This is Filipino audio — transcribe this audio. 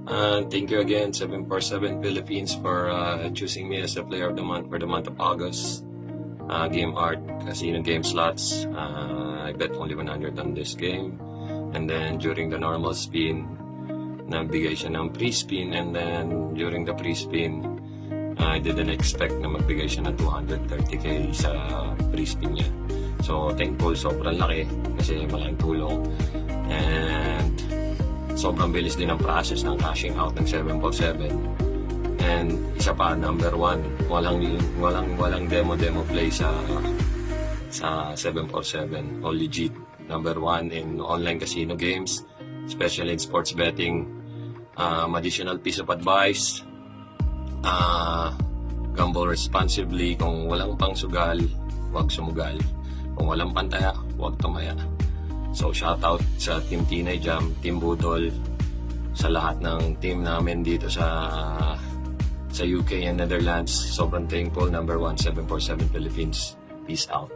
Thank you again, 747 Philippines, for choosing me as the player of the month for the month of August. Game Art, Casino Game Slots. I bet only 100 on this game. And then during the normal spin, nagbigay siya ng pre-spin. And then during the pre-spin, I didn't expect na magbigay siya ng 230k sa pre-spin niya. So thankful, sobrang laki kasi malaking tulong. And sobrang bilis din ang process ng cashing out ng 747. And isa pa, number one, walang demo play sa 747. All legit. Number one in online casino games, especially in sports betting. Additional piece of advice, gamble responsibly. Kung walang pang sugal, huwag sumugal. Kung walang pantaya, huwag tumaya. So shoutout sa Team Tinay Jam, Team Budol, sa lahat ng team namin dito sa UK and Netherlands. Sobrang thankful. Number one, 747 Philippines. Peace out.